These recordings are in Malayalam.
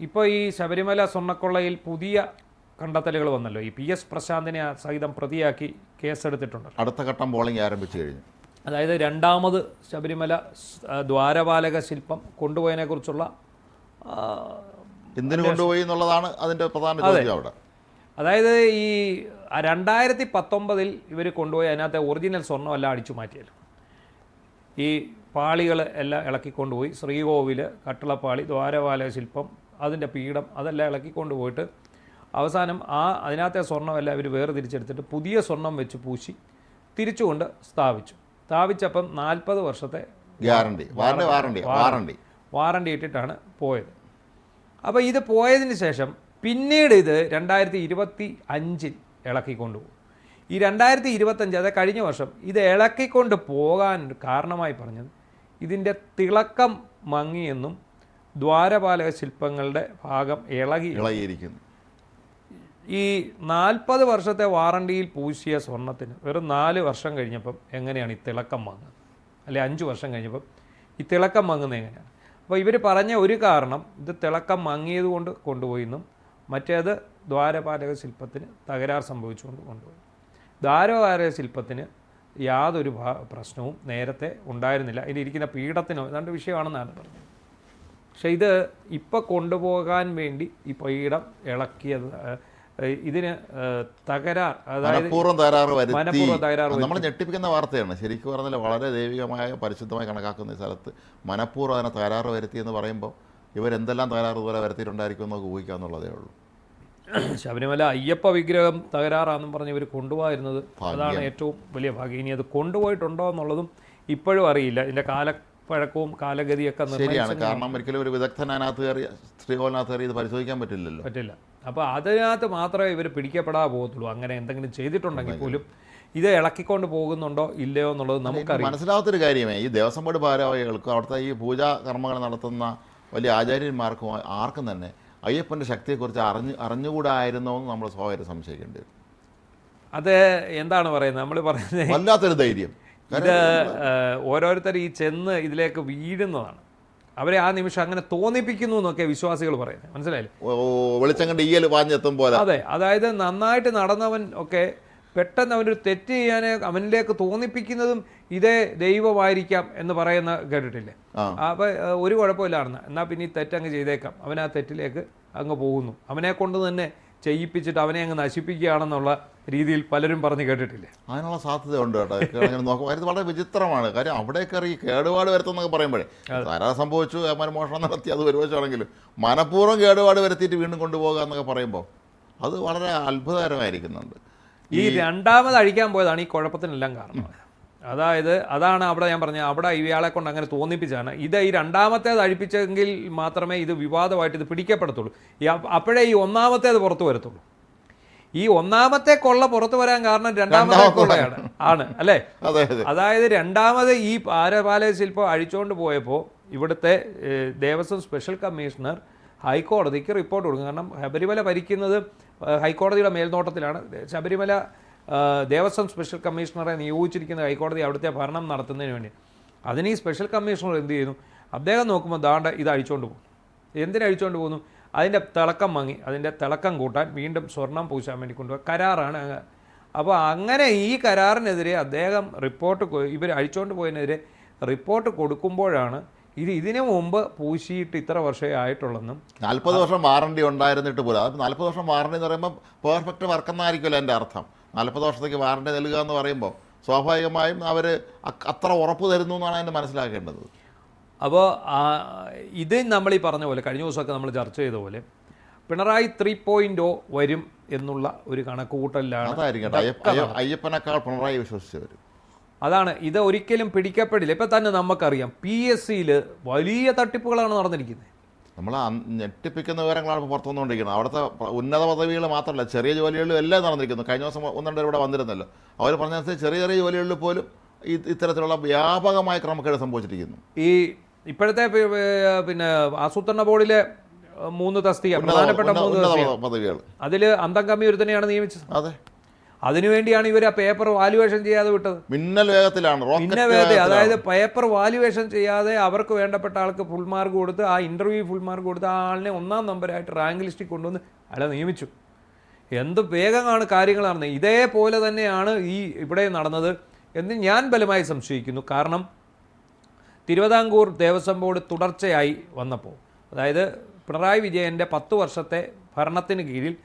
ഇപ്പോൾ ഈ ശബരിമല സ്വർണ്ണക്കൊള്ളയിൽ പുതിയ കണ്ടെത്തലുകൾ വന്നല്ലോ. ഈ PS പ്രശാന്തിനെ സഹിതം പ്രതിയാക്കി കേസെടുത്തിട്ടുണ്ട്. അടുത്ത ഘട്ടം പോളിംഗ് ആരംഭിച്ചു കഴിഞ്ഞു. അതായത് രണ്ടാമത് ശബരിമല ദ്വാരപാലക ശില്പം കൊണ്ടുപോയതിനെക്കുറിച്ചുള്ള എന്തിനു കൊണ്ടുപോയി എന്നുള്ളതാണ് അതിൻ്റെ പ്രധാന ചോദ്യം അവിടെ. അതായത് ഈ 2019 ഇവർ കൊണ്ടുപോയി അതിനകത്തെ ഒറിജിനൽ സ്വർണ്ണമെല്ലാം അടിച്ചു മാറ്റിയല്ലോ. ഈ പാളികൾ എല്ലാം ഇളക്കിക്കൊണ്ടുപോയി ശ്രീകോവിൽ, കട്ടിളപ്പാളി, ദ്വാരപാലക ശില്പം, അതിൻ്റെ പീഠം അതെല്ലാം ഇളക്കിക്കൊണ്ടുപോയിട്ട് അവസാനം അതിനകത്തെ സ്വർണ്ണമെല്ലാം ഇവർ വേർതിരിച്ചെടുത്തിട്ട് പുതിയ സ്വർണം വെച്ച് പൂശി തിരിച്ചുകൊണ്ട് സ്ഥാപിച്ചപ്പം 40 വർഷത്തെ വാറണ്ടി ഇട്ടിട്ടാണ് പോയത്. അപ്പോൾ ഇത് പോയതിന് ശേഷം പിന്നീട് ഇത് 2025 ഇളക്കിക്കൊണ്ടുപോകും. ഈ 2025 അതായത് കഴിഞ്ഞ വർഷം ഇത് ഇളക്കിക്കൊണ്ട് പോകാൻ കാരണമായി പറഞ്ഞത് ഇതിൻ്റെ മങ്ങിയെന്നും ദ്വാരപാലക ശില്പങ്ങളുടെ ഭാഗം ഇളകിയിരിക്കുന്നു. ഈ 40 വർഷത്തെ വാറണ്ടിയിൽ പൂശിയ സ്വർണത്തിന് വെറും 4 വർഷം കഴിഞ്ഞപ്പം എങ്ങനെയാണ് ഈ തിളക്കം വാങ്ങുന്നത്? അല്ലെ 5 വർഷം കഴിഞ്ഞപ്പം ഈ തിളക്കം വാങ്ങുന്നത് എങ്ങനെയാണ്? അപ്പോൾ ഇവർ പറഞ്ഞ ഒരു കാരണം ഇത് തിളക്കം മങ്ങിയത് കൊണ്ട് കൊണ്ടുപോയിന്നും മറ്റേത് ദ്വാരപാലക ശില്പത്തിന് തകരാർ സംഭവിച്ചുകൊണ്ട് കൊണ്ടുപോയി. ദ്വാരപാലക ശില്പത്തിന് യാതൊരു പ്രശ്നവും നേരത്തെ ഉണ്ടായിരുന്നില്ല. ഇതിരിക്കുന്ന പീഠത്തിനോ ഏതാണ്ട് വിഷയമാണെന്നാണ് പറഞ്ഞത്. പക്ഷേ ഇത് ഇപ്പോൾ കൊണ്ടുപോകാൻ വേണ്ടി ഈ പീഠം ഇളക്കിയത് ഇതിന് തകരാർ, അതായത് മനഃപൂർവ്വം തകരാറ് നമ്മൾ ഞെട്ടിപ്പിക്കുന്ന വാർത്തയാണ്. ശരിക്കും പറഞ്ഞാൽ വളരെ ദൈവികമായ പരിശുദ്ധമായി കണക്കാക്കുന്ന ഈ സ്ഥലത്ത് മനഃപൂർവ്വം അതിനെ തകരാറ് വരുത്തിയെന്ന് പറയുമ്പോൾ ഇവരെന്തെല്ലാം തകരാറ് ഇതുപോലെ വരുത്തിയിട്ടുണ്ടായിരിക്കും എന്നൊക്കെ ഊഹിക്കാന്നുള്ളതേ ഉള്ളൂ. ശബരിമല അയ്യപ്പ വിഗ്രഹം തകരാറാണെന്നും പറഞ്ഞ് ഇവർ കൊണ്ടുപോയിരുന്നത് അതാണ് ഏറ്റവും വലിയ ഭാഗ്യം. ഇനി അത് കൊണ്ടുപോയിട്ടുണ്ടോ എന്നുള്ളതും ഇപ്പോഴും അറിയില്ല. ഇതിൻ്റെ കാലപ്പഴക്കവും കാലഗതിയൊക്കെ ശരിയാണ്. കാരണം ഒരിക്കലും ഒരു വിദഗ്ധനകത്ത് കയറി ശ്രീകോവിലിനകത്ത് കയറി ഇത് പരിശോധിക്കാൻ പറ്റില്ല. അപ്പോൾ അതിനകത്ത് മാത്രമേ ഇവർ പിടിക്കപ്പെടാതെ പോകത്തുള്ളൂ. അങ്ങനെ എന്തെങ്കിലും ചെയ്തിട്ടുണ്ടെങ്കിൽ പോലും ഇത് ഇളക്കിക്കൊണ്ട് പോകുന്നുണ്ടോ ഇല്ലയോ എന്നുള്ളത് നമുക്കറിയാം. മനസ്സിലാവാത്തൊരു കാര്യമേ ഈ ദേവസ്വം ബോർഡ് ഭാരവാഹികൾക്കും അവിടുത്തെ ഈ പൂജാ കർമ്മങ്ങൾ നടത്തുന്ന വലിയ ആചാര്യന്മാർക്കും ആർക്കും തന്നെ അയ്യപ്പൻ്റെ ശക്തിയെക്കുറിച്ച് അറിഞ്ഞുകൂടായിരുന്നോ എന്ന് നമ്മൾ സ്വാഭാവികം സംശയിക്കേണ്ടി വരും. അത് എന്താണ് പറയുന്നത്, നമ്മൾ പറയുന്നത് വല്ലാത്തൊരു ധൈര്യം. ഇത് ഓരോരുത്തർ ഈ ചെന്ന് ഇതിലേക്ക് വീഴുന്നതാണ്. അവരെ ആ നിമിഷം അങ്ങനെ തോന്നിപ്പിക്കുന്നു എന്നൊക്കെ വിശ്വാസികൾ പറയുന്നത്. മനസ്സിലായില്ലേ? വെളിച്ചം കണ്ട് ഈയൽ വാഞ്ഞെത്തും പോലെ. അതെ, അതായത് നന്നായിട്ട് നടന്നവൻ ഒക്കെ പെട്ടെന്ന് അവനൊരു തെറ്റ് ചെയ്യാനെ അവനിലേക്ക് തോന്നിപ്പിക്കുന്നതും ഇതേ ദൈവമായിരിക്കാം എന്ന് പറയുന്ന കേട്ടിട്ടില്ലേ? അപ്പോൾ ഒരു കുഴപ്പമില്ലാണെന്ന്, എന്നാൽ പിന്നെ ഈ തെറ്റങ്ങ് ചെയ്തേക്കാം, അവൻ ആ തെറ്റിലേക്ക് അങ്ങ് പോകുന്നു, അവനെ കൊണ്ട് തന്നെ ചെയ്യിപ്പിച്ചിട്ട് അവനെ അങ്ങ് നശിപ്പിക്കുകയാണെന്നുള്ള രീതിയിൽ പലരും പറഞ്ഞ് കേട്ടിട്ടില്ലേ? അതിനുള്ള സാധ്യതയുണ്ട് കേട്ടോ. അങ്ങനെ നോക്കുമ്പോൾ അത് വളരെ വിചിത്രമാണ്. കാര്യം അവിടെ കയറി കേടുപാട് വരുത്തുന്നൊക്കെ പറയുമ്പോഴേ ധാരാളം സംഭവിച്ചു, മോഷണം നടത്തി, അത് ഒരു വശമാണെങ്കിലും മനഃപൂർവ്വം കേടുപാട് വരുത്തിയിട്ട് വീണ്ടും കൊണ്ടുപോകുക എന്നൊക്കെ പറയുമ്പോൾ അത് വളരെ അത്ഭുതകരമായിരിക്കുന്നുണ്ട്. ഈ രണ്ടാമത് അഴിക്കാൻ പോയതാണ് ഈ കുഴപ്പത്തിനെല്ലാം കാരണം. അതായത് അതാണ് അവിടെ ഞാൻ പറഞ്ഞത്, അവിടെ ഇയാളെ കൊണ്ട് അങ്ങനെ തോന്നിപ്പിച്ചാണ്. ഇത് ഈ രണ്ടാമത്തേത് അഴിപ്പിച്ചെങ്കിൽ മാത്രമേ ഇത് വിവാദമായിട്ട് ഇത് പിടിക്കപ്പെടത്തുള്ളൂ. അപ്പോഴേ ഈ ഒന്നാമത്തേത് പുറത്തു വരത്തുള്ളൂ. ഈ ഒന്നാമത്തെ കൊള്ള പുറത്തു വരാൻ കാരണം രണ്ടാമത്തെ കൊള്ളയാണ് അല്ലേ? അതായത് രണ്ടാമത് ഈ ദ്വാരപാലക ശില്പം അഴിച്ചുകൊണ്ട് പോയപ്പോൾ ഇവിടുത്തെ ദേവസ്വം സ്പെഷ്യൽ കമ്മീഷണർ ഹൈക്കോടതിക്ക് റിപ്പോർട്ട് കൊടുക്കും. കാരണം ശബരിമല ഭരിക്കുന്നത് ഹൈക്കോടതിയുടെ മേൽനോട്ടത്തിലാണ്. ശബരിമല ദേവസ്വം സ്പെഷ്യൽ കമ്മീഷണറെ നിയോഗിച്ചിരിക്കുന്ന ഹൈക്കോടതി അവിടുത്തെ ഭരണം നടത്തുന്നതിന് വേണ്ടി. അതിന് ഈ സ്പെഷ്യൽ കമ്മീഷണർ എന്ത് ചെയ്യുന്നു? അദ്ദേഹം നോക്കുമ്പോൾ ദാണ്ട ഇത് അഴിച്ചുകൊണ്ട് പോകും. എന്തിനഴിച്ചുകൊണ്ട് പോകുന്നു? അതിൻ്റെ തിളക്കം വാങ്ങി അതിൻ്റെ തിളക്കം കൂട്ടാൻ വീണ്ടും സ്വർണം പൂശാൻ വേണ്ടി കൊണ്ടുപോകുക കരാറാണ്. അപ്പോൾ അങ്ങനെ ഈ കരാറിനെതിരെ അദ്ദേഹം ഇവർ അഴിച്ചുകൊണ്ട് പോയതിനെതിരെ റിപ്പോർട്ട് കൊടുക്കുമ്പോഴാണ് ഇതിനു മുമ്പ് പൂശിയിട്ട് ഇത്ര വർഷമേ ആയിട്ടുള്ളെന്നും 40 വർഷം വാറണ്ടി ഉണ്ടായിരുന്നിട്ട് പോലും. അത് 40 വർഷം വാറണ്ടി എന്ന് പറയുമ്പോൾ പെർഫെക്റ്റ് വർക്കെന്നായിരിക്കുമല്ലോ എൻ്റെ അർത്ഥം. 40 വർഷത്തേക്ക് വാറണ്ടി നൽകുക എന്ന് പറയുമ്പോൾ സ്വാഭാവികമായും അവർ അത്ര ഉറപ്പ് തരുന്നു എന്നാണ് അതിൻ്റെ മനസ്സിലാക്കേണ്ടത്. അപ്പോൾ ഇത് നമ്മൾ ഈ പറഞ്ഞ പോലെ കഴിഞ്ഞ ദിവസമൊക്കെ നമ്മൾ ചർച്ച ചെയ്ത പോലെ പിണറായി 3.0 വരും എന്നുള്ള ഒരു കണക്കുകൂട്ടലിലാണ്. അയ്യപ്പനേക്കാൾ പിണറായി വിശ്വസിച്ച് വരും. അതാണ്. ഇത് ഒരിക്കലും പിടിക്കപ്പെടില്ല. ഇപ്പം തന്നെ നമുക്കറിയാം PSCയിൽ വലിയ തട്ടിപ്പുകളാണ് നടന്നിരിക്കുന്നത്. നമ്മൾ ഞെട്ടിപ്പിക്കുന്ന വിവരങ്ങളാണ് ഇപ്പോൾ പുറത്തു വന്നുകൊണ്ടിരിക്കുന്നത്. അവിടുത്തെ ഉന്നത പദവികൾ മാത്രമല്ല ചെറിയ ജോലികളിലും എല്ലാം നടന്നിരിക്കുന്നു. കഴിഞ്ഞ ദിവസം 1-2 ഇവിടെ വന്നിരുന്നല്ലോ. അവർ പറഞ്ഞനുസരിച്ച് ചെറിയ ചെറിയ ജോലികളിൽ പോലും ഇത്തരത്തിലുള്ള വ്യാപകമായ ക്രമക്കേട് സംഭവിച്ചിരിക്കുന്നു. ഈ ഇപ്പോഴത്തെ പിന്നെ ആസൂത്രണ ബോർഡിലെ 3 തസ്തിക, പ്രധാനപ്പെട്ട 3 പദവികൾ, അതിൽ അന്തം കമ്മി ഒരുത്തനെയാണ് നിയമിച്ചത്. അതെ, അതിനുവേണ്ടിയാണ് ഇവർ ആ പേപ്പർ വാല്യുവേഷൻ ചെയ്യാതെ വിട്ടത്. മിന്നൽ വേഗത്തിലാണ്, പിന്നെ വേഗത്തിൽ, അതായത് പേപ്പർ വാല്യുവേഷൻ ചെയ്യാതെ അവർക്ക് വേണ്ടപ്പെട്ട ആൾക്ക് ഫുൾ മാർക്ക് കൊടുത്ത്, ആ ഇൻ്റർവ്യൂ ഫുൾ മാർക്ക് കൊടുത്ത് ആ ആളിനെ 1ാം നമ്പറായിട്ട് റാങ്ക് ലിസ്റ്റിൽ കൊണ്ടുവന്ന് അയാളെ നിയമിച്ചു. എന്ത് വേഗമാണ് കാര്യങ്ങൾ നടന്നത്. ഇതേപോലെ തന്നെയാണ് ഇവിടെ നടന്നത് എന്ന് ഞാൻ ബലമായി സംശയിക്കുന്നു. കാരണം തിരുവിതാംകൂർ ദേവസ്വം ബോർഡ് തുടർച്ചയായി വന്നപ്പോൾ, അതായത് പിണറായി വിജയൻ്റെ 10 വർഷത്തെ ഭരണത്തിന് കീഴിൽ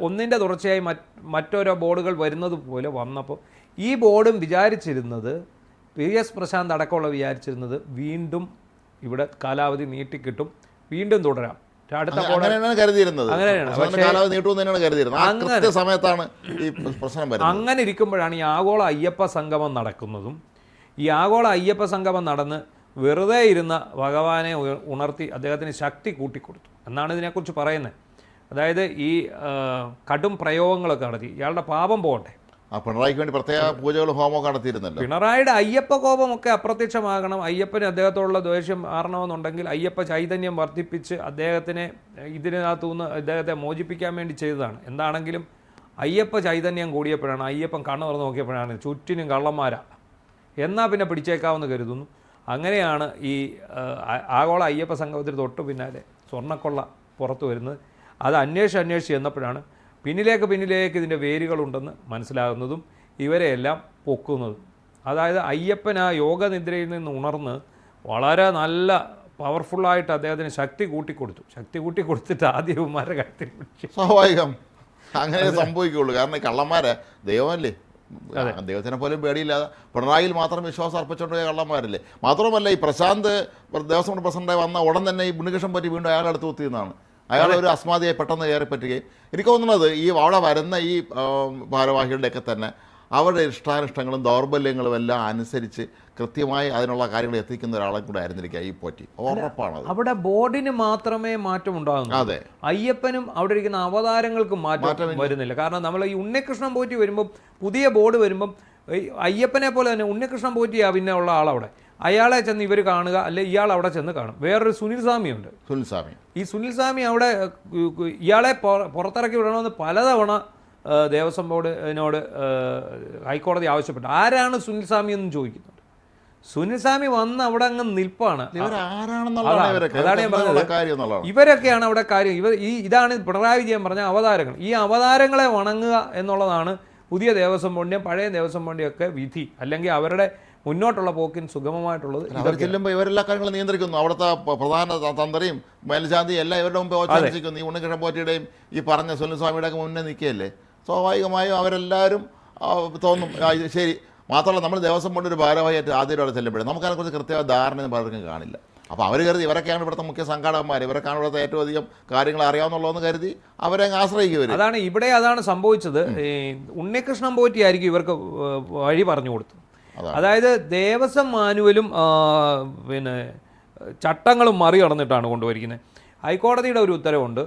ഒന്നിൻ്റെ തുടർച്ചയായി മറ്റോരോ ബോർഡുകൾ വരുന്നത് പോലെ വന്നപ്പോൾ ഈ ബോർഡും വിചാരിച്ചിരുന്നത്, PS പ്രശാന്ത് അടക്കമുള്ള വിചാരിച്ചിരുന്നത്, വീണ്ടും ഇവിടെ കാലാവധി നീട്ടിക്കിട്ടും, വീണ്ടും തുടരാം, അടുത്ത അങ്ങനെ ഇരിക്കുമ്പോഴാണ് ഈ ആഗോള അയ്യപ്പ സംഗമം നടക്കുന്നതും. ഈ ആഗോള അയ്യപ്പ സംഗമം നടന്ന് വെറുതെ ഇരുന്ന ഭഗവാനെ ഉണർത്തി അദ്ദേഹത്തിന് ശക്തി കൂട്ടിക്കൊടുത്തു എന്നാണ് ഇതിനെക്കുറിച്ച് പറയുന്നത്. അതായത് ഈ കടും പ്രയോഗങ്ങളൊക്കെ നടത്തി ഇയാളുടെ പാപം പോകട്ടെ. പിണറായിക്ക് വേണ്ടി പ്രത്യേക പൂജകളും ഹോമമൊക്കെ നടത്തിയിരുന്നല്ലോ. പിണറായിയുടെ അയ്യപ്പ കോപമൊക്കെ അപ്രത്യക്ഷമാകണം, അയ്യപ്പന് അദ്ദേഹത്തോടുള്ള ദ്വേഷം മാറണമെന്നുണ്ടെങ്കിൽ അയ്യപ്പ ചൈതന്യം വർദ്ധിപ്പിച്ച് അദ്ദേഹത്തിനെ ഇതിനകത്തുനിന്ന് അദ്ദേഹത്തെ മോചിപ്പിക്കാൻ വേണ്ടി ചെയ്തതാണ്. എന്താണെങ്കിലും അയ്യപ്പ ചൈതന്യം കൂടിയപ്പോഴാണ്, അയ്യപ്പൻ കണ്ണു തുറന്ന് നോക്കിയപ്പോഴാണ് ചുറ്റിനും കള്ളന്മാരാ, എന്നാൽ പിന്നെ പിടിച്ചേക്കാമെന്ന് കരുതുന്നു. അങ്ങനെയാണ് ഈ ആഗോള അയ്യപ്പ സംഗമത്തിന് തൊട്ട് പിന്നാലെ സ്വർണ്ണക്കൊള്ള പുറത്തു വരുന്നത്. അത് അന്വേഷിച്ച് ചെന്നപ്പോഴാണ് പിന്നിലേക്ക് ഇതിൻ്റെ വേരുകളുണ്ടെന്ന് മനസ്സിലാകുന്നതും ഇവരെയെല്ലാം പൊക്കുന്നതും. അതായത് അയ്യപ്പൻ ആ യോഗനിദ്രയിൽ നിന്ന് ഉണർന്ന് വളരെ നല്ല പവർഫുള്ളായിട്ട് അദ്ദേഹത്തിന് ശക്തി കൂട്ടിക്കൊടുത്തിട്ട് ആദ്യ ഇവന്മാരെ കാര്യത്തിൽ പിടിച്ചു. സ്വാഭാവികം, അങ്ങനെ സംഭവിക്കുള്ളൂ. കാരണം ഈ കള്ളന്മാരെ ദൈവമല്ലേ, ദൈവത്തിനെ പോലും പേടിയില്ലാതെ പിണറായിയിൽ മാത്രം വിശ്വാസം അർപ്പിച്ചുകൊണ്ടേ കള്ളന്മാരല്ലേ. മാത്രമല്ല ഈ പ്രശാന്ത് ദേവസ്വം പ്രസിഡന്റായി വന്ന ഉടൻ തന്നെ ഈ ഉണ്ണികൃഷ്ണൻ പറ്റി വീണ്ടും അയാളെ അടുത്ത് കുത്തിയെന്നാണ്. അയാൾ ഒരു അസ്മാദിയായി പെട്ടെന്ന് കയറി പറ്റുകയും എനിക്ക് തോന്നുന്നത് ഈ അവിടെ വരുന്ന ഈ ഭാരവാഹികളുടെയൊക്കെ തന്നെ അവരുടെ ഇഷ്ടാനിഷ്ടങ്ങളും ദൗർബല്യങ്ങളും എല്ലാം അനുസരിച്ച് കൃത്യമായി അതിനുള്ള കാര്യങ്ങൾ എത്തിക്കുന്ന ഒരാളെ കൂടെ ആയിരുന്നിരിക്കുക ഈ പോറ്റി. ഉറപ്പാണ് അവിടെ ബോർഡിന് മാത്രമേ മാറ്റം ഉണ്ടാകുന്നു. അതെ, അയ്യപ്പനും അവിടെ ഇരിക്കുന്ന അവതാരങ്ങൾക്കും മാറ്റം വരുന്നില്ല. കാരണം നമ്മൾ ഈ ഉണ്ണികൃഷ്ണൻ പോറ്റി വരുമ്പം, പുതിയ ബോർഡ് വരുമ്പം അയ്യപ്പനെ പോലെ തന്നെ ഉണ്ണികൃഷ്ണൻ പോറ്റിയാ പിന്നെ ഉള്ള ആളവിടെ, അയാളെ ചെന്ന് ഇവർ കാണുക, അല്ലെ ഇയാൾ അവിടെ ചെന്ന് കാണും. വേറൊരു സുനിൽ സ്വാമിയുണ്ട്. ഈ സുനിൽ സ്വാമി അവിടെ ഇയാളെ പുറത്തിറക്കി വിടണമെന്ന് പലതവണ ദേവസ്വം ബോർഡിനോട് ഹൈക്കോടതി ആവശ്യപ്പെട്ടു. ആരാണ് സുനിൽ സ്വാമി എന്ന് ചോദിക്കുന്നുണ്ട്. സുനിൽ സ്വാമി വന്ന് അവിടെ അങ്ങ് നിൽപ്പാണ്. അതാണ് ഞാൻ പറഞ്ഞത്, ഇവരൊക്കെയാണ് അവിടെ കാര്യം. ഇതാണ് പിണറായി വിജയൻ പറഞ്ഞ അവതാരങ്ങൾ. ഈ അവതാരങ്ങളെ വണങ്ങുക എന്നുള്ളതാണ് പുതിയ ദേവസ്വം ബോർഡിൻ്റെയും പഴയ ദേവസ്വം ബോർഡിൻ്റെയും ഒക്കെ വിധി, അല്ലെങ്കിൽ അവരുടെ മുന്നോട്ടുള്ള പോക്കിന് സുഗമമായിട്ടുള്ളത്. അവർ ചെല്ലുമ്പോൾ ഇവരെല്ലാ കാര്യങ്ങളും നിയന്ത്രിക്കുന്നു. അവിടുത്തെ പ്രധാന തന്ത്രിയും മേൽശാന്തിയും എല്ലാം ഇവരുടെ മുമ്പ് ഓച്ചാനിക്കുന്നു. ഈ ഉണ്ണികൃഷ്ണൻ പോറ്റിയുടെയും ഈ പറഞ്ഞ സുനിൽ സ്വാമിയുടെ ഒക്കെ മുന്നേ നിൽക്കുകയല്ലേ. സ്വാഭാവികമായും അവരെല്ലാവരും തോന്നും ശരി. മാത്രമല്ല നമ്മൾ ദേവസ്വം ബോർഡ് ഒരു ഭാരവാഹിയായിട്ട് ആദ്യം അവിടെ ചെല്ലുമ്പോഴേ നമുക്കതിനെക്കുറിച്ച് കൃത്യമായ ധാരണ പലർക്കും കാണില്ല. അപ്പോൾ അവർ കരുതി ഇവരൊക്കെയാണ് ഇവിടുത്തെ മുഖ്യ സംഘാടകന്മാർ, ഇവരൊക്കെയാണ് ഇവിടുത്തെ ഏറ്റവും അധികം കാര്യങ്ങൾ അറിയാവുന്നുള്ളതെന്ന് കരുതി അവരെ ആശ്രയിക്കും. അതാണ് സംഭവിച്ചത്. ഉണ്ണികൃഷ്ണൻ പോറ്റിയായിരിക്കും ഇവർക്ക് വഴി പറഞ്ഞു കൊടുത്തത്. അതായത് ദേവസ്വം മാനുവലും പിന്നെ ചട്ടങ്ങളും മറികടന്നിട്ടാണ് കൊണ്ടുവരിക്കുന്നത്. ഹൈക്കോടതിയുടെ ഒരു ഉത്തരവുണ്ട്,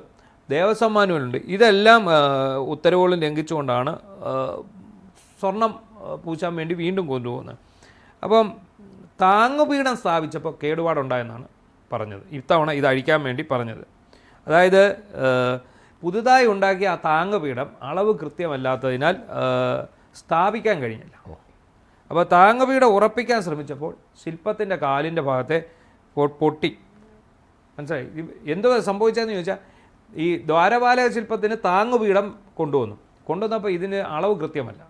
ദേവസ്വം മാനുവലുണ്ട്. ഇതെല്ലാം ഉത്തരവുകളും ലംഘിച്ചുകൊണ്ടാണ് സ്വർണം പൂശാൻ വേണ്ടി വീണ്ടും കൊണ്ടുപോകുന്നത്. അപ്പം താങ്ങുപീഠം സ്ഥാപിച്ചപ്പോൾ കേടുപാടുണ്ടായെന്നാണ് പറഞ്ഞത്. ഇത്തവണ ഇത് അഴിക്കാൻ വേണ്ടി പറഞ്ഞത്. അതായത് പുതുതായി ഉണ്ടാക്കിയ ആ താങ്ങുപീഠം അളവ് കൃത്യമല്ലാത്തതിനാൽ സ്ഥാപിക്കാൻ കഴിഞ്ഞില്ല. അപ്പോൾ താങ്ങുപീഠം ഉറപ്പിക്കാൻ ശ്രമിച്ചപ്പോൾ ശില്പത്തിൻ്റെ കാലിൻ്റെ ഭാഗത്തെ പൊട്ടി. മനസ്സിലായി? എന്തോ സംഭവിച്ചതെന്ന് ചോദിച്ചാൽ ഈ ദ്വാരപാലക ശില്പത്തിന് താങ്ങുപീഠം കൊണ്ടുവന്നപ്പോൾ ഇതിന് അളവ് കൃത്യമല്ല.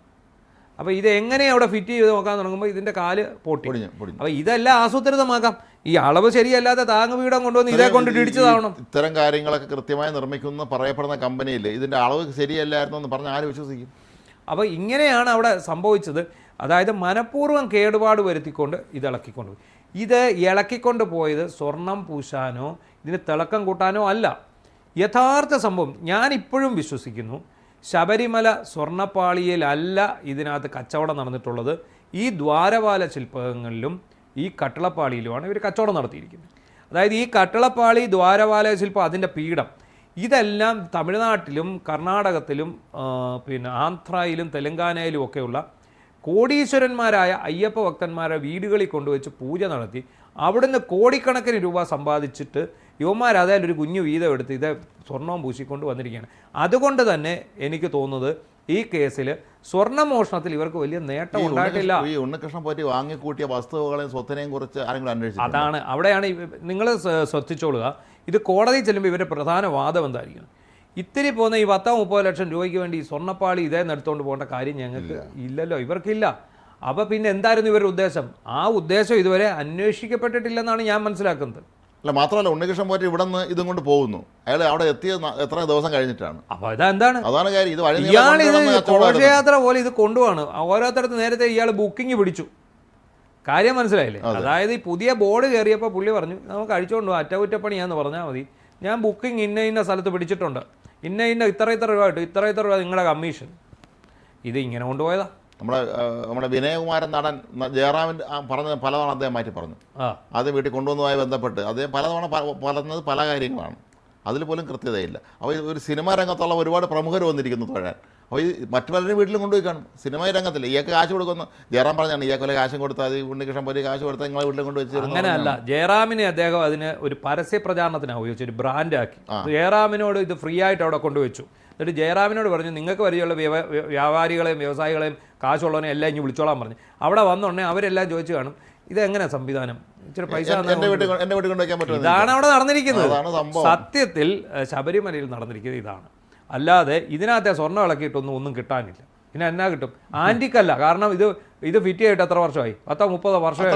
അപ്പോൾ ഇത് എങ്ങനെ അവിടെ ഫിറ്റ് ചെയ്ത് നോക്കാൻ തുടങ്ങുമ്പോൾ ഇതിൻ്റെ കാല് പൊട്ടി. അപ്പോൾ ഇതെല്ലാം ആസൂത്രിതമാക്കാം. ഈ അളവ് ശരിയല്ലാതെ താങ്ങുപീഠം കൊണ്ടുവന്ന് ഇതേ കൊണ്ടിട്ട് ഇടിച്ചതാവണം. ഇത്തരം കാര്യങ്ങളൊക്കെ കൃത്യമായി നിർമ്മിക്കുന്ന പറയപ്പെടുന്ന കമ്പനിയിൽ ഇതിൻ്റെ അളവ് ശരിയല്ലായിരുന്നു എന്ന് പറഞ്ഞാൽ ആര് വിശ്വസിക്കും? അപ്പോൾ ഇങ്ങനെയാണ് അവിടെ സംഭവിച്ചത്. അതായത് മനഃപൂർവ്വം കേടുപാട് വരുത്തിക്കൊണ്ട് ഇത് ഇളക്കിക്കൊണ്ടുപോയി. ഇത് ഇളക്കിക്കൊണ്ട് പോയത് സ്വർണം പൂശാനോ ഇതിന് തിളക്കം കൂട്ടാനോ അല്ല. യഥാർത്ഥ സംഭവം ഞാനിപ്പോഴും വിശ്വസിക്കുന്നു, ശബരിമല സ്വർണ്ണപ്പാളിയിലല്ല ഇതിനകത്ത് കച്ചവടം നടന്നിട്ടുള്ളത്. ഈ ദ്വാരപാല ശില്പങ്ങളിലും ഈ കട്ടിളപ്പാളിയിലുമാണ് ഇവർ കച്ചവടം നടത്തിയിരിക്കുന്നത്. അതായത് ഈ കട്ടിളപ്പാളി, ദ്വാരപാല ശില്പം, അതിൻ്റെ പീഠം, ഇതെല്ലാം തമിഴ്നാട്ടിലും കർണാടകത്തിലും പിന്നെ ആന്ധ്രയിലും തെലങ്കാനയിലും ഒക്കെയുള്ള കോടീശ്വരന്മാരായ അയ്യപ്പ ഭക്തന്മാരെ വീടുകളിൽ കൊണ്ടുവച്ച് പൂജ നടത്തി അവിടുന്ന് കോടിക്കണക്കിന് രൂപ സമ്പാദിച്ചിട്ട് യുവമാർ അതിലൊരു കുഞ്ഞു വീതം എടുത്ത് ഇത് സ്വർണവും പൂശിക്കൊണ്ട് വന്നിരിക്കുകയാണ്. അതുകൊണ്ട് തന്നെ എനിക്ക് തോന്നുന്നത് ഈ കേസിൽ സ്വർണ്ണമോഷണത്തിൽ ഇവർക്ക് വലിയ നേട്ടം ഉണ്ടായിട്ടില്ല. ഈ ഉണ്ണികൃഷ്ണൻ പോറ്റി വാങ്ങിക്കൂട്ടിയ വസ്തുക്കളെയും സ്വത്തിനെയും കുറിച്ച് ആരെങ്കിലും അന്വേഷിച്ചു? അതാണ് അവിടെയാണ് നിങ്ങൾ ശ്രദ്ധിച്ചോളുക. ഇത് കോടതി ചെല്ലുമ്പോൾ ഇവരുടെ പ്രധാന വാദം എന്തായിരിക്കും? ഇത്തിരി പോകുന്ന ഈ 10-30 ലക്ഷം രൂപയ്ക്ക് വേണ്ടി ഈ സ്വർണ്ണപ്പാളി ഇതേ എടുത്തുകൊണ്ട് പോകേണ്ട കാര്യം ഞങ്ങൾക്ക് ഇല്ലല്ലോ, ഇവർക്കില്ല. അപ്പോൾ പിന്നെ എന്തായിരുന്നു ഇവരുടെ ഉദ്ദേശം? ആ ഉദ്ദേശം ഇതുവരെ അന്വേഷിക്കപ്പെട്ടിട്ടില്ലെന്നാണ് ഞാൻ മനസ്സിലാക്കുന്നത്. അല്ല, മാത്രമല്ല ഉണ്ണികൃഷ്ണൻ പോറ്റി ഇവിടെ നിന്ന് ഇതും കൊണ്ട് പോകുന്നു. അയാൾ അവിടെ എത്തിയത് എത്ര ദിവസം കഴിഞ്ഞിട്ടാണ്? അപ്പോൾ ഇതെന്താണ്? അതാണ് കാര്യം. ഇത് വഴി ഇയാൾ ഇത് ഘോഷയാത്ര പോലെ ഇത് കൊണ്ടുപോവാണ്. ഓരോരുത്തരത്ത് നേരത്തെ ഇയാൾ ബുക്കിംഗ് പിടിച്ചു. കാര്യം മനസ്സിലായില്ലേ? അതായത് ഈ പുതിയ ബോർഡ് കയറിയപ്പോൾ പുള്ളി പറഞ്ഞു നമുക്ക് അഴിച്ചുകൊണ്ട് പോകാം, അറ്റകുറ്റപ്പണിയാന്ന് പറഞ്ഞാൽ മതി, ഞാൻ ബുക്കിംഗ് ഇന്ന സ്ഥലത്ത് പിടിച്ചിട്ടുണ്ട്, ഇന്ന ഇത്ര രൂപ കിട്ടും, ഇത്ര രൂപ നിങ്ങളുടെ കമ്മീഷൻ. ഇത് ഇങ്ങനെ കൊണ്ടുപോയതാ. നമ്മുടെ വിനയകുമാരൻ നടൻ ജയറാമിൻ്റെ പറഞ്ഞ പലതവണ അദ്ദേഹം മാറ്റി പറഞ്ഞു. ആദ്യം വീട്ടിൽ കൊണ്ടുവന്നതുമായി ബന്ധപ്പെട്ട് അദ്ദേഹം പലതവണ പറഞ്ഞത് പല കാര്യങ്ങളാണ്. അതിൽ പോലും കൃത്യതയില്ല. അപ്പോൾ ഒരു സിനിമാ രംഗത്തുള്ള ഒരുപാട് പ്രമുഖർ വന്നിരിക്കുന്നു തൊഴാൻ. അപ്പോൾ ഈ മറ്റു പലരും വീട്ടിലും കൊണ്ടുപോയി കാണും. സിനിമാ രംഗത്തില്ല, ഇയാൾക്ക് കാശ് കൊടുക്കുന്നു. ജയറാം പറഞ്ഞാണ് ഇയാൾക്ക് വല്ല കാശും കൊടുത്താൽ അത് ഉണ്ണികൃഷ്ണൻ പോയി കാശ് കൊടുത്താൽ നിങ്ങളെ വീട്ടിലും കൊണ്ട് വെച്ചിരുന്നു. അങ്ങനെയല്ല, ജയറാമിനെ അദ്ദേഹം അതിന് ഒരു പരസ്യ പ്രചാരണത്തിനാണ് ഉപയോഗിച്ച് ഒരു ബ്രാൻഡാക്കി. ജയറാമിനോട് ഇത് ഫ്രീ ആയിട്ട് അവിടെ കൊണ്ടുവച്ചു. എന്നിട്ട് ജയറാമിനോട് പറഞ്ഞു നിങ്ങൾക്ക് പരിചയമുള്ള വ്യാപാരികളെയും വ്യവസായികളെയും കാശുള്ളവനെ എല്ലാം ഇനി വിളിച്ചോളാൻ പറഞ്ഞു. അവിടെ വന്നോടനെ അവരെല്ലാം ചോദിച്ചു കാണും ഇതെങ്ങനെ സംവിധാനം, ഇച്ചിരി പൈസ ഇതാണ് അവിടെ നടന്നിരിക്കുന്നത്. സത്യത്തിൽ ശബരിമലയിൽ നടന്നിരിക്കുന്നത് ഇതാണ്. അല്ലാതെ ഇതിനകത്തെ സ്വർണ്ണം ഇളക്കിയിട്ടൊന്നും കിട്ടാനില്ല. പിന്നെ എന്നാ കിട്ടും? ആൻറ്റിക്കല്ല. കാരണം ഇത് ഫിറ്റ് ചെയ്തിട്ട് എത്ര വർഷമായി? 10-30 വർഷമായി.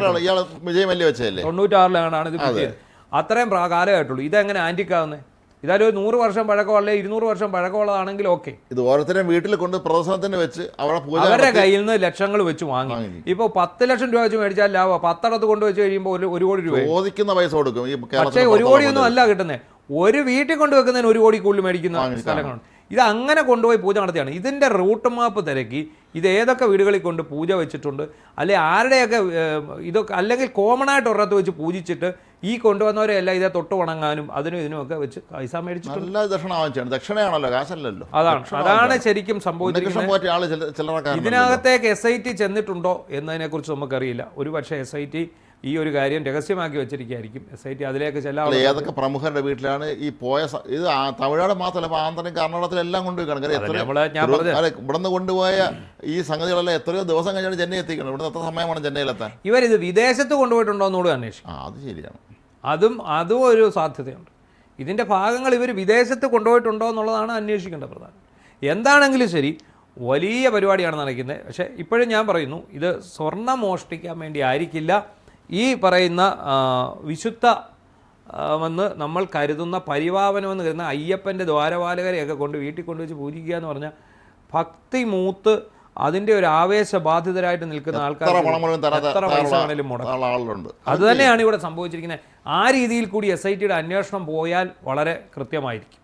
96-ലാണ് ഇത് ഫിറ്റ് ചെയ്തത്. അത്രയും കാലമായിട്ടുള്ളൂ. ഇതെങ്ങനെ ആൻറ്റിക്കാവുന്നത്? ഇതായാലും ഒരു 100 വർഷം പഴക്കമുള്ള 200 വർഷം പഴക്കമുള്ളതാണെങ്കിൽ ഓക്കെ. ഇത് ഓരോരുത്തരും വീട്ടിൽ കൊണ്ട് പ്രദർശനത്തിന് വെച്ച് അവരുടെ കയ്യിൽ നിന്ന് ലക്ഷങ്ങൾ വെച്ച് വാങ്ങി. ഇപ്പോൾ 10 ലക്ഷം രൂപ വെച്ച് മേടിച്ചാൽ ലാഭം. 10 കൊണ്ട് വെച്ച് കഴിയുമ്പോൾ 1 കോടി രൂപ ചോദിക്കുന്ന പൈസ കൊടുക്കും. പക്ഷേ 1 കോടിയൊന്നും അല്ല കിട്ടുന്നത്. ഒരു വീട്ടിൽ കൊണ്ടുവെക്കുന്നതിന് 1 കോടി കൂടുതൽ മേടിക്കുന്ന സ്ഥലങ്ങളുണ്ട്. ഇത് അങ്ങനെ കൊണ്ടുപോയി പൂജ നടത്തിയാണ്. ഇതിൻ്റെ റൂട്ട് മാപ്പ് തിരക്കി ഇത് ഏതൊക്കെ വീടുകളിൽ കൊണ്ട് പൂജ വെച്ചിട്ടുണ്ട്, അല്ലെ ആരുടെയൊക്കെ ഇതൊക്കെ, അല്ലെങ്കിൽ കോമൺ ആയിട്ട് ഒരിടത്ത് വെച്ച് പൂജിച്ചിട്ട് ഈ കൊണ്ടുവന്നവരെല്ലാം ഇതേ തൊട്ട് വണങ്ങാനും അതിനും ഇതിനുമൊക്കെ വെച്ച് പൈസ മേടിച്ചിട്ടുണ്ട്. ദക്ഷിണയാണല്ലോ, കാശല്ലല്ലോ. അതാണ് ശരിക്കും സംഭവിച്ചിരിക്കുന്നത്. ഇതിനകത്തേക്ക് SIT ചെന്നിട്ടുണ്ടോ എന്നതിനെക്കുറിച്ച് നമുക്കറിയില്ല. ഒരുപക്ഷെ SIT ഈ ഒരു കാര്യം രഹസ്യമാക്കി വെച്ചിരിക്കുകയായിരിക്കും. SIT അതിലേക്ക് ചെല്ലാൻ ഏതൊക്കെ പ്രമുഖരുടെ വീട്ടിലാണ് ഈ പോയ ഇത് തമിഴ്നാട് മാത്രമല്ല, ആന്ധ്രയും കർണാടകത്തിലെല്ലാം കൊണ്ടുപോയി കാണും. ഇവിടെ നിന്ന് കൊണ്ടുപോയ ഈ സംഗതികളെല്ലാം എത്രയോ ദിവസം കഴിഞ്ഞാണ് ചെന്നൈ എത്തിക്കണം. ഇവിടെ എത്ര സമയമാണ് ചെന്നൈയിലെത്താൻ? ഇവരിത് വിദേശത്ത് കൊണ്ടുപോയിട്ടുണ്ടോ എന്നുകൂടി അന്വേഷിക്കും. അത് ശരിയാണ്. അതും ഒരു സാധ്യതയുണ്ട്. ഇതിൻ്റെ ഭാഗങ്ങൾ ഇവർ വിദേശത്ത് കൊണ്ടുപോയിട്ടുണ്ടോ എന്നുള്ളതാണ് അന്വേഷിക്കേണ്ട പ്രധാനം. എന്താണെങ്കിലും ശരി, വലിയ പരിപാടിയാണ് നടക്കുന്നത്. പക്ഷേ ഇപ്പോഴും ഞാൻ പറയുന്നു, ഇത് സ്വർണ്ണം മോഷ്ടിക്കാൻ വേണ്ടി ആയിരിക്കില്ല. ഈ പറയുന്ന വിശുദ്ധ വന്ന് നമ്മൾ കരുതുന്ന പരിപാവനമെന്ന് കരുതുന്ന അയ്യപ്പൻ്റെ ദ്വാരപാലകരെയൊക്കെ കൊണ്ട് വീട്ടിൽ കൊണ്ടുവച്ച് പൂജിക്കുക എന്ന് പറഞ്ഞാൽ ഭക്തി മൂത്ത് അതിൻ്റെ ഒരു ആവേശബാധിതരായിട്ട് നിൽക്കുന്ന ആൾക്കാർ എത്ര പൈസ വേണേലും മുടക്കും. അതുതന്നെയാണ് ഇവിടെ സംഭവിച്ചിരിക്കുന്നത്. ആ രീതിയിൽ കൂടി SITയുടെ അന്വേഷണം പോയാൽ വളരെ കൃത്യമായിരിക്കും.